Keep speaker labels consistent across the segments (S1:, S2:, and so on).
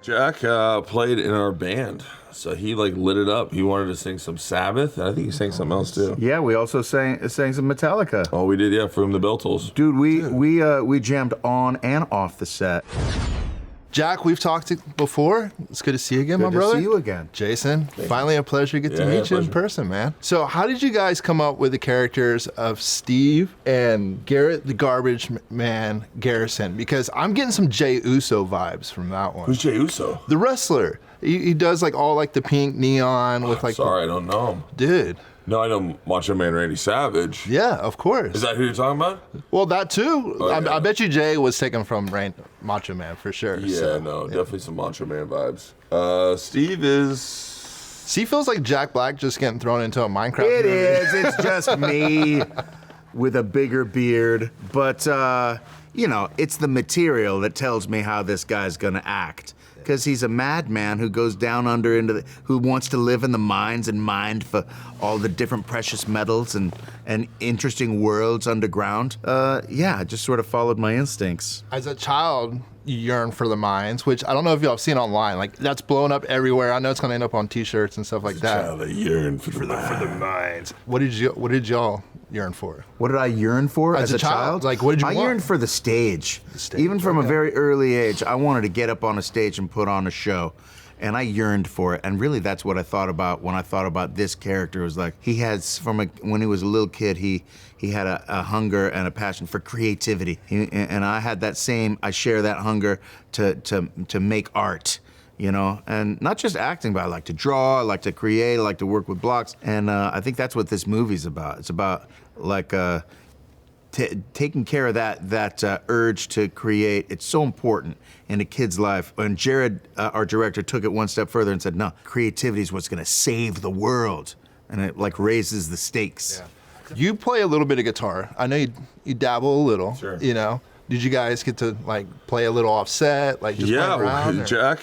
S1: Jack played in our band, so he like lit it up. He wanted to sing some Sabbath, and I think he sang something else too.
S2: Yeah, we also sang some Metallica.
S1: Oh, we did, yeah, from the Bell Tolls.
S2: Dude, we jammed on and off the set.
S3: Jack, we've talked before. It's good to see you again, my brother.
S2: Good to see you again.
S3: Jason, finally a pleasure to get to meet you in person, man. So how did you guys come up with the characters of Steve and Garrett the Garbage Man Garrison? Because I'm getting some Jey Uso vibes from that one.
S1: Who's Jey Uso?
S3: The wrestler. He does like all like the pink neon with like...
S1: Sorry, I don't know him.
S3: Dude.
S1: No, I know Macho Man Randy Savage.
S3: Yeah, of course.
S1: Is that who you're talking about?
S3: Well, that too.
S1: Oh, yeah.
S3: I bet you Jay was taken from Macho Man for sure.
S1: Yeah,
S3: so,
S1: definitely some Macho Man vibes. Steve is...
S3: He feels like Jack Black just getting thrown into a Minecraft
S2: It
S3: movie.
S2: is. It's just me with a bigger beard. But, you know, it's the material that tells me how this guy's gonna act. Because he's a madman who goes down under who wants to live in the mines and mine for all the different precious metals and interesting worlds underground. Yeah, I just sort of followed my instincts.
S3: As a child, you yearn for the mines, which I don't know if y'all have seen online. Like, that's blowing up everywhere. I know it's gonna end up on t-shirts and stuff like that.
S1: Child, I yearn for the
S3: mines. What did y'all yearn for?
S2: What did I yearn for as a child?
S3: Like, what did you want?
S2: I yearned for the stage. Even from a very early age, I wanted to get up on a stage and put on a show. And I yearned for it. And really, that's what I thought about when I thought about this character. It was like, he has, when he was a little kid, he had a hunger and a passion for creativity. And I had that same, I share that hunger to make art. You know, and not just acting, but I like to draw, I like to create, I like to work with blocks. And I think that's what this movie's about. It's about like taking care of that urge to create. It's so important in a kid's life. And Jared, our director, took it one step further and said, no, creativity is what's gonna save the world. And it like raises the stakes.
S3: Yeah. You play a little bit of guitar. I know you dabble a little,
S1: sure.
S3: You know. Did you guys get to like play a little offset, like just play around?
S1: Jack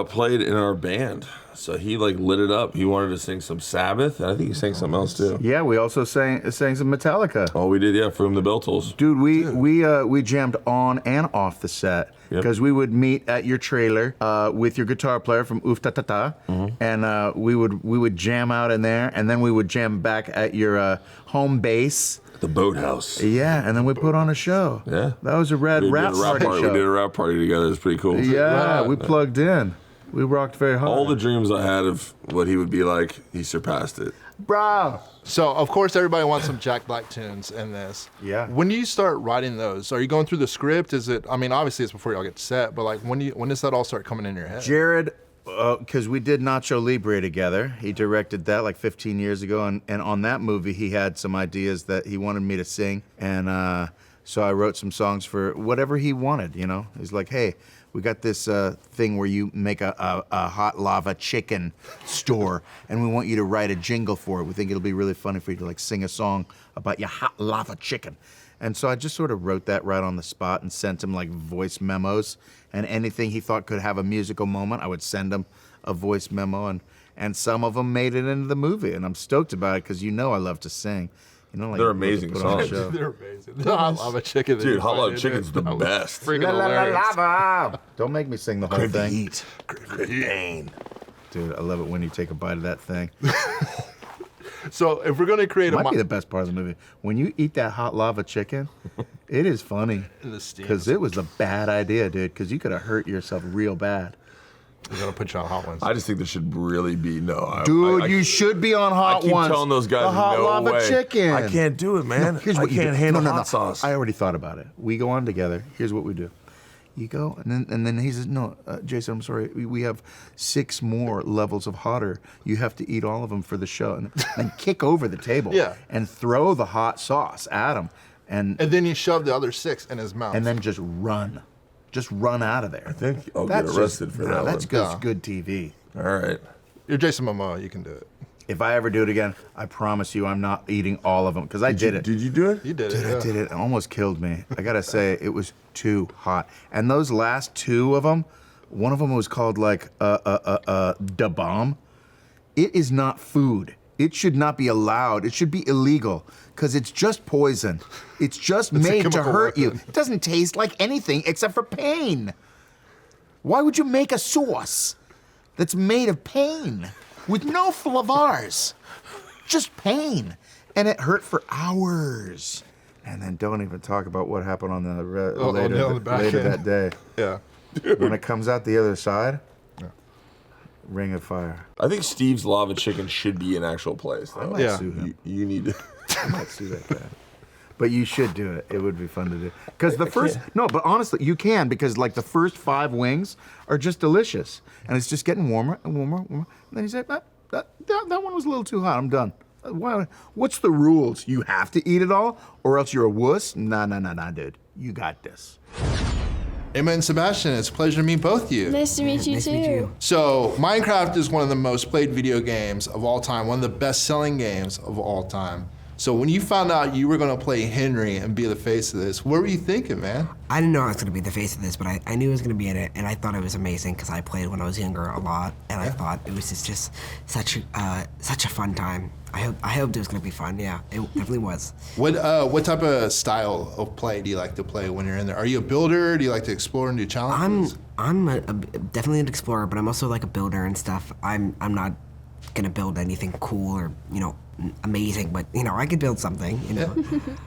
S1: played in our band, so he like lit it up. He wanted to sing some Sabbath, and I think he sang something else too.
S2: Yeah, we also sang some Metallica.
S1: Oh, we did, yeah, from the Bell Tolls.
S2: Dude, we jammed on and off the set because we would meet at your trailer with your guitar player from Oof Ta Ta Ta, and we would jam out in there, and then we would jam back at your home base.
S1: The Boathouse.
S2: Yeah, and then we put on a show.
S1: Yeah.
S2: That was a rap party show.
S1: We did a rap party together. It was pretty cool.
S2: Yeah, we plugged in. We rocked very hard.
S1: All the dreams I had of what he would be like, he surpassed it.
S2: Bro.
S3: So, of course, everybody wants some Jack Black tunes in this.
S2: Yeah.
S3: When do you start writing those? Are you going through the script? Is it, I mean, obviously it's before y'all get set, but like when does that all start coming in your head?
S2: Jared, because we did Nacho Libre together. He directed that like 15 years ago, and on that movie he had some ideas that he wanted me to sing, and so I wrote some songs for whatever he wanted, you know? He's like, hey, we got this thing where you make a hot lava chicken store, and we want you to write a jingle for it. We think it'll be really funny for you to like sing a song about your hot lava chicken. And so I just sort of wrote that right on the spot and sent him like voice memos, and anything he thought could have a musical moment, I would send him a voice memo, and some of them made it into the movie, and I'm stoked about it because you know I love to sing. You know, like,
S1: they're amazing songs.
S3: They're amazing. The hot lava chicken.
S1: Dude, hot lava chicken's the best.
S3: Freaking hilarious.
S2: Lava. Don't make me sing the whole thing.
S1: Heat. Pain.
S2: Dude, I love it when you take a bite of that thing.
S3: So if we're gonna create
S2: Might be the best part of the movie. When you eat that hot lava chicken, it is funny. Because it was a bad idea, dude, because you could have hurt yourself real bad.
S3: We're gonna put you on Hot Ones.
S1: I just think there should really be
S2: Dude, you should be on Hot Ones.
S1: I keep telling those guys,
S2: the hot
S1: no
S2: lava
S1: way.
S2: chicken.
S1: I can't do it, man.
S2: Here's
S1: I
S2: what you
S1: can't
S2: do.
S1: handle
S2: No.
S1: hot sauce.
S2: I already thought about it. We go on together. Here's what we do. You go, and then he says, no, Jason, I'm sorry. We have 6 more levels of hotter. You have to eat all of them for the show. And then kick over the table.
S3: Yeah.
S2: And throw the hot sauce at him. And
S3: then you shove the other 6 in his mouth.
S2: And then just run. Just run out of there.
S1: I think I'll get arrested for that
S2: That's
S1: one.
S2: good TV.
S1: All right.
S3: You're Jason Momoa. You can do it.
S2: If I ever do it again, I promise you I'm not eating all of them, because I did it.
S1: Did you do it?
S3: You did
S2: Dude,
S3: it.
S2: I did it. It almost killed me. I gotta say, it was too hot. And those last 2 of them, one of them was called like da bomb. It is not food. It should not be allowed. It should be illegal, because it's just poison. It's just made to hurt you. It doesn't taste like anything except for pain. Why would you make a sauce that's made of pain with no flavors? Just pain. And it hurt for hours. And then don't even talk about what happened on the later that day.
S3: Yeah.
S2: When it comes out the other side, ring of fire.
S1: I think Steve's Lava Chicken should be an actual place, though.
S2: I might sue him.
S1: You need to.
S2: I might sue that guy. But you should do it. It would be fun to do. Because the first, no, but honestly, you can, because like the first 5 wings are just delicious. And it's just getting warmer and warmer and warmer. And then he said, that one was a little too hot. I'm done. What's the rules? You have to eat it all or else you're a wuss? Nah, dude. You got this.
S3: Emma and Sebastian, it's a pleasure to meet both of you.
S4: Nice to meet you too.
S3: So, Minecraft is one of the most played video games of all time, one of the best-selling games of all time. So when you found out you were gonna play Henry and be the face of this, what were you thinking, man?
S5: I didn't know I was gonna be the face of this, but I knew I was gonna be in it, and I thought it was amazing because I played when I was younger a lot, and I thought it was just such a fun time. I hoped it was gonna be fun. Yeah, it definitely was.
S3: What type of style of play do you like to play when you're in there? Are you a builder? Do you like to explore and do challenges?
S5: I'm definitely an explorer, but I'm also like a builder and stuff. I'm not gonna build anything cool or amazing, but I could build something.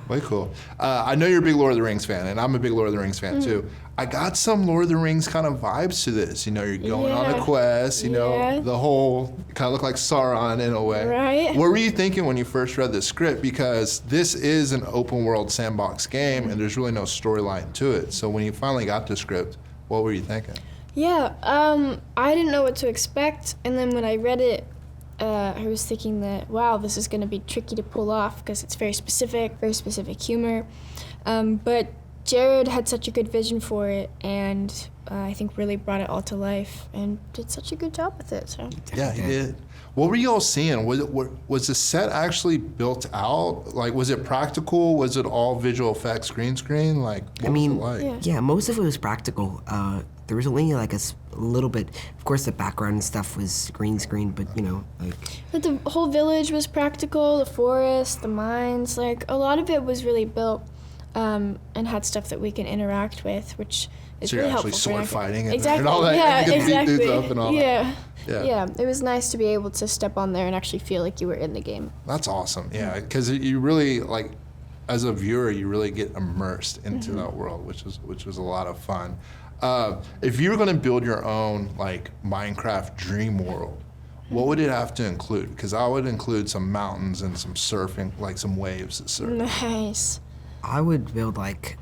S3: Way cool. I know you're a big Lord of the Rings fan, and I'm a big Lord of the Rings fan too. I got some Lord of the Rings kind of vibes to this. You're going on a quest. The whole kind of look like Sauron in a way.
S4: Right.
S3: What were you thinking when you first read the script? Because this is an open world sandbox game, and there's really no storyline to it. So when you finally got the script, what were you thinking?
S4: Yeah, I didn't know what to expect, and then when I read it, I was thinking that, wow, this is going to be tricky to pull off because it's very specific humor. But Jared had such a good vision for it, and I think really brought it all to life and did such a good job with it. So
S3: yeah, he did. What were you all seeing? Was the set actually built out? Like, was it practical? Was it all visual effects, green screen? Like, what was it like?
S5: Yeah, most of it was practical. There was only like a little bit. Of course, the background and stuff was green screen, but
S4: But the whole village was practical. The forest, the mines, like a lot of it was really built and had stuff that we can interact with, which is
S3: so
S4: really
S3: you're
S4: helpful.
S3: actually sword fighting and
S4: Exactly.
S3: all that.
S4: Yeah,
S3: you get to beat
S4: exactly.
S3: dudes up and all that.
S4: Yeah, it was nice to be able to step on there and actually feel like you were in the game.
S3: That's awesome. Yeah, because you really like, as a viewer, you really get immersed into that world, which was a lot of fun. If you were going to build your own like Minecraft dream world, what would it have to include? Because I would include some mountains and some surfing, like some waves that surf.
S4: Nice.
S5: I would build like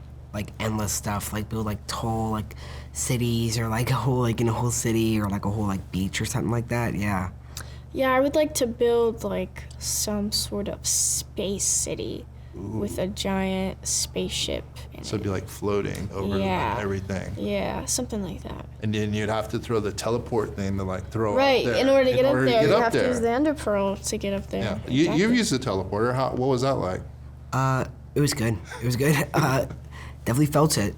S5: endless stuff, like build like tall like cities or like a whole city or like a whole like beach or something like that. Yeah.
S4: Yeah, I would like to build like some sort of space city with a giant spaceship in
S3: So it'd be like floating over everything.
S4: Yeah, something like that.
S3: And then you'd have to throw the teleport thing to like throw
S4: Right,
S3: up there.
S4: in order to get up there, you have
S3: there.
S4: to use the Ender Pearl to get up there.
S3: Yeah, you've used the teleporter. What was that like?
S5: It was good. It was good. Definitely felt it.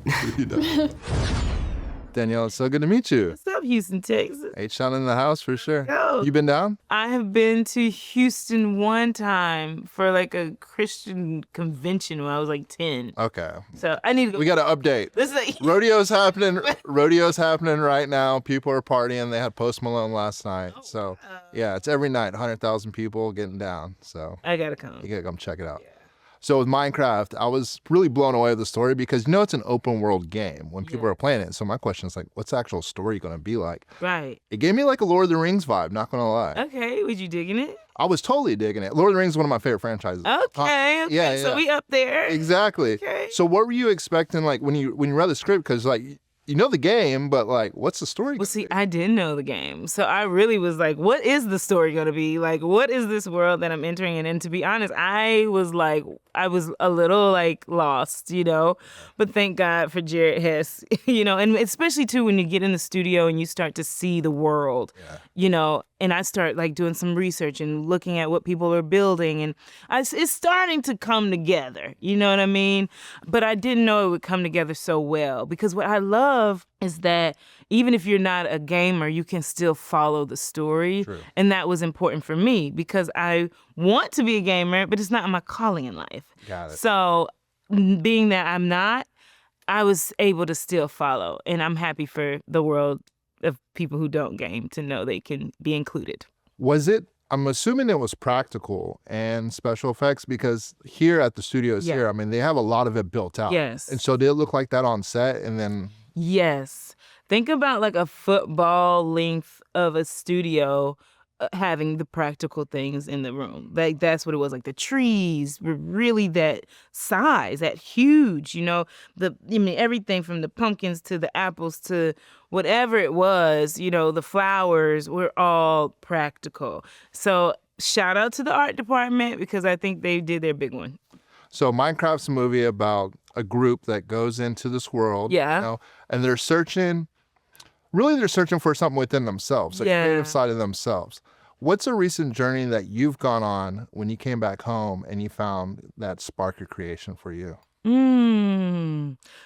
S3: Danielle, it's so good to meet you.
S6: What's up, Houston, Texas?
S3: H-Town in the house for sure.
S6: Yo.
S3: You been down?
S6: I have been to Houston one time for like a Christian convention when I was like 10.
S3: Okay.
S6: So I need to go.
S3: We got to update.
S6: This is
S3: Rodeo's happening. Rodeo's happening right now. People are partying. They had Post Malone last night. So yeah, it's every night. 100,000 people getting down. So
S6: I gotta come.
S3: you gotta come check it out. So with Minecraft, I was really blown away with the story because it's an open world game when people are playing it. So my question is like, what's the actual story going to be like?
S6: Right.
S3: It gave me like a Lord of the Rings vibe, not going to lie.
S6: Okay, was you digging it?
S3: I was totally digging it. Lord of the Rings is one of my favorite franchises.
S6: Okay.
S3: Yeah.
S6: So we up there.
S3: Exactly.
S6: Okay.
S3: So what were you expecting like when you read the script? Because like, you know the game, but like, what's the story?
S6: Well, see, I didn't know the game. So I really was like, what is the story going to be? Like, what is this world that I'm entering in? And to be honest, I was a little like lost, but thank God for Jared Hess, and especially too when you get in the studio and you start to see the world, and I start like doing some research and looking at what people are building, and it's starting to come together, you know what I mean? But I didn't know it would come together so well, because what I love is that even if you're not a gamer, you can still follow the story.
S3: True.
S6: And that was important for me because I want to be a gamer, but it's not my calling in life.
S3: Got it.
S6: So being that I'm not, I was able to still follow, and I'm happy for the world of people who don't game to know they can be included.
S3: Was it? I'm assuming it was practical and special effects because here at the studios here, I mean, they have a lot of it built out.
S6: Yes.
S3: And so did it look like that on set and then?
S6: Yes. Think about like a football length of a studio having the practical things in the room. Like that's what it was. Like the trees were really that size, that huge, you know, everything from the pumpkins to the apples to whatever it was, you know, the flowers were all practical. So shout out to the art department because I think they did their big one.
S3: So Minecraft's a movie about a group that goes into this world, you know, and they're searching for something within themselves, a creative side of themselves. What's a recent journey that you've gone on when you came back home and you found that spark of creation for you?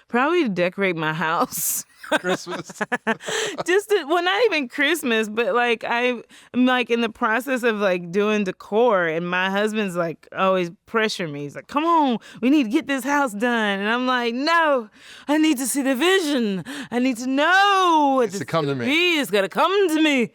S6: Probably to decorate my house.
S3: Christmas.
S6: Well, not even Christmas, but like I'm like in the process of like doing decor, and my husband's like always pressure me. He's like, "Come on, we need to get this house done," and I'm like, "No, I need to see the vision. I need to know what it's
S3: come to me.
S6: It's gonna come to me."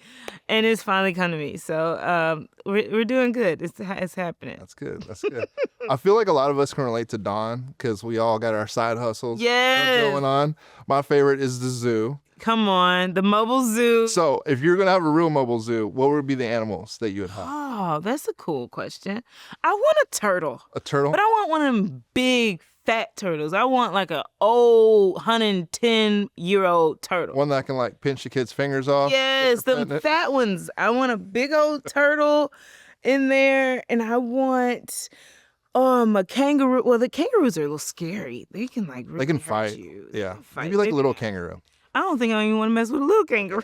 S6: And it's finally come to me. So we're doing good. It's happening.
S3: That's good. That's good. I feel like a lot of us can relate to Dawn because we all got our side hustles going on. My favorite is the zoo.
S6: Come on, the mobile zoo.
S3: So if you're going to have a real mobile zoo, what would be the animals that you would have?
S6: Oh, that's a cool question. I want a turtle.
S3: A turtle?
S6: But I want one of them big, fat turtles. I want like an old 110-year-old turtle.
S3: One that can like pinch the kid's fingers off?
S6: Yes, the fat ones. I want a big old turtle in there, and I want a kangaroo. Well, the kangaroos are a little scary. They can like really
S3: they can
S6: hurt
S3: fight.
S6: you.
S3: Yeah,
S6: Fight.
S3: maybe like a little kangaroo.
S6: I don't think I even want to mess with a little kangaroo.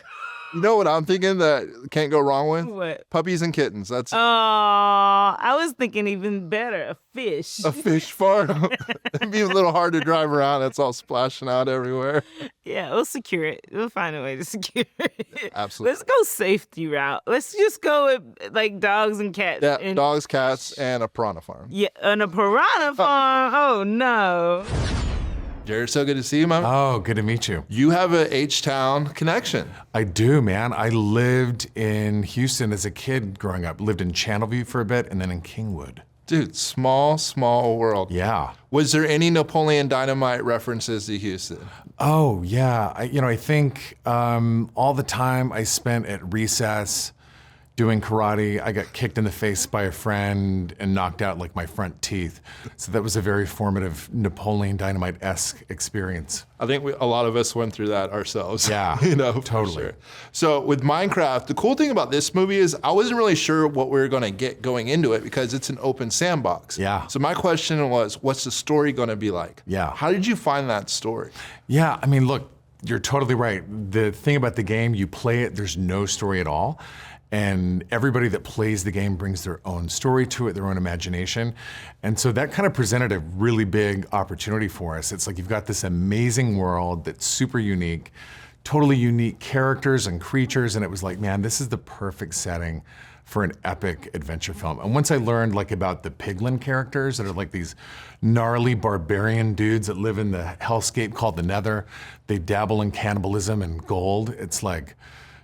S3: You know what I'm thinking that can't go wrong with?
S6: What?
S3: Puppies and kittens. That's
S6: I was thinking even better, a fish.
S3: a fish farm. It'd be a little hard to drive around. It's all splashing out everywhere.
S6: Yeah, we'll secure it. We'll find a way to secure it.
S3: Absolutely.
S6: Let's go safety route. Let's just go with like dogs and cats.
S3: Yeah,
S6: and,
S3: dogs, cats, and a piranha farm.
S6: Yeah, and a piranha farm. Oh no.
S3: Jared, so good to see you, man.
S7: Oh, good to meet you.
S3: You have a H-Town connection.
S7: I do, man. I lived in Houston as a kid growing up. Lived in Channelview for a bit and then in Kingwood.
S3: Dude, small world.
S7: Yeah.
S3: Was there any Napoleon Dynamite references to Houston?
S7: Oh, yeah. I think all the time I spent at recess doing karate, I got kicked in the face by a friend and knocked out like my front teeth. So that was a very formative Napoleon Dynamite-esque experience.
S3: I think a lot of us went through that ourselves.
S7: Yeah, totally.
S3: Sure. So with Minecraft, the cool thing about this movie is I wasn't really sure what we were going to get going into it because it's an open sandbox.
S7: Yeah.
S3: So my question was, what's the story going to be like?
S7: Yeah.
S3: How did you find that story?
S7: Yeah, I mean, look, you're totally right. The thing about the game, you play it, there's no story at all. And everybody that plays the game brings their own story to it, their own imagination. And so that kind of presented a really big opportunity for us. It's like you've got this amazing world that's super unique, totally unique characters and creatures. And it was like, man, this is the perfect setting for an epic adventure film. And once I learned like about the piglin characters that are like these gnarly barbarian dudes that live in the hellscape called the Nether, they dabble in cannibalism and gold. It's like,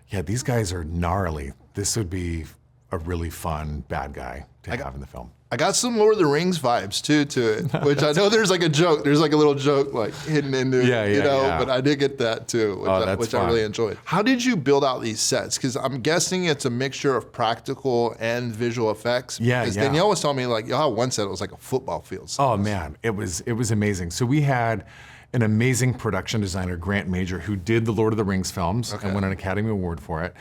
S7: yeah, these guys are gnarly. This would be a really fun bad guy to have in the film.
S3: I got some Lord of the Rings vibes too to it, which I know there's like a joke. There's like a little joke like hidden into it, you know, but I did get that too, which I really enjoyed. How did you build out these sets? Because I'm guessing it's a mixture of practical and visual effects.
S7: Yeah,
S3: Because Danielle was telling me like, y'all had one set, it was like a football field.
S7: Oh man, it was amazing. So we had an amazing production designer, Grant Major, who did the Lord of the Rings films and won an Academy Award for it.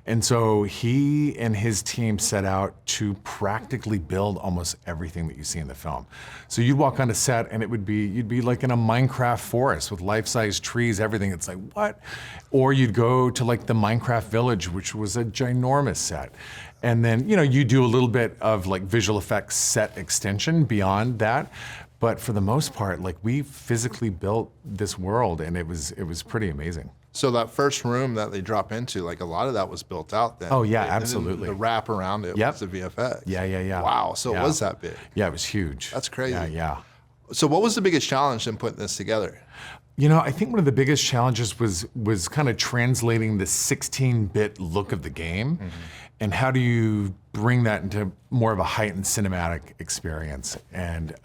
S7: And so he and his team set out to practically build almost everything that you see in the film. So you'd walk on a set and you'd be like in a Minecraft forest with life-size trees, everything. It's like, what? Or you'd go to like the Minecraft village, which was a ginormous set. And then, you do a little bit of like visual effects set extension beyond that. But for the most part, like we physically built this world and it was pretty amazing.
S3: So that first room that they drop into, like a lot of that was built out then.
S7: Oh yeah, absolutely.
S3: The wrap around it was the VFX.
S7: Yeah.
S3: Wow, so it was that big?
S7: Yeah, it was huge.
S3: That's crazy.
S7: Yeah.
S3: So what was the biggest challenge in putting this together?
S7: You know, I think one of the biggest challenges was kind of translating the 16-bit look of the game, and how do you bring that into more of a heightened cinematic experience. And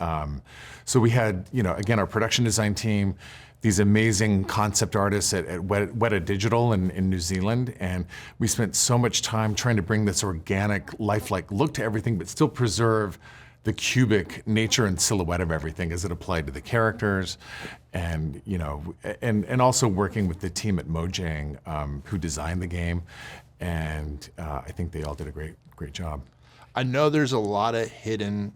S7: so we had, you know, again, our production design team, these amazing concept artists at Weta Digital in New Zealand, and we spent so much time trying to bring this organic, lifelike look to everything, but still preserve the cubic nature and silhouette of everything as it applied to the characters, and you know, and also working with the team at Mojang who designed the game, and I think they all did a great job.
S3: I know there's a lot of hidden,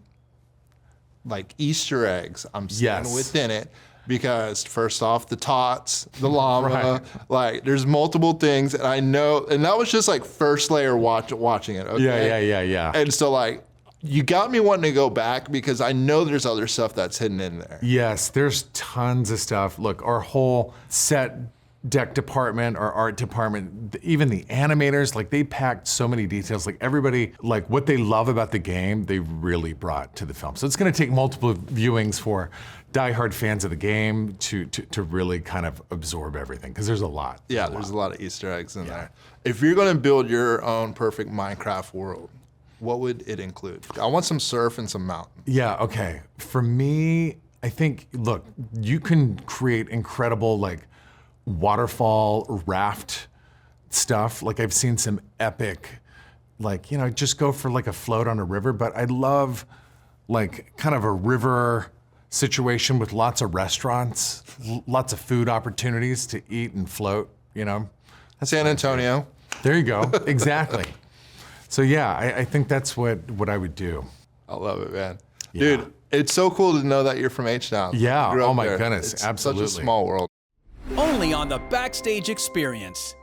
S3: like, Easter eggs I'm seeing within it. Because first off, the tots, the llama, like there's multiple things, and I know, and that was just like first layer watching it. Okay?
S7: Yeah.
S3: And so like, you got me wanting to go back because I know there's other stuff that's hidden in there.
S7: Yes, there's tons of stuff. Look, our whole set deck department, our art department, even the animators, like they packed so many details. Like everybody, like what they love about the game, they really brought to the film. So it's going to take multiple viewings for diehard fans of the game to really kind of absorb everything, because there's a lot.
S3: Yeah, there's a lot of Easter eggs in there. If you're going to build your own perfect Minecraft world, what would it include? I want some surf and some mountain.
S7: Yeah, okay. For me, I think, look, you can create incredible like waterfall raft stuff. Like I've seen some epic, like, you know, just go for like a float on a river, but I love like kind of a river situation with lots of restaurants, lots of food opportunities to eat and float, you know.
S3: That's San Antonio.
S7: There you go, exactly. So yeah, I think that's what I would do.
S3: I love it, man. Yeah. Dude, it's so cool to know that you're from H-Town.
S7: Yeah, oh my
S3: there.
S7: goodness,
S3: it's
S7: absolutely.
S3: Such a small world.
S8: Only on the Backstage Experience.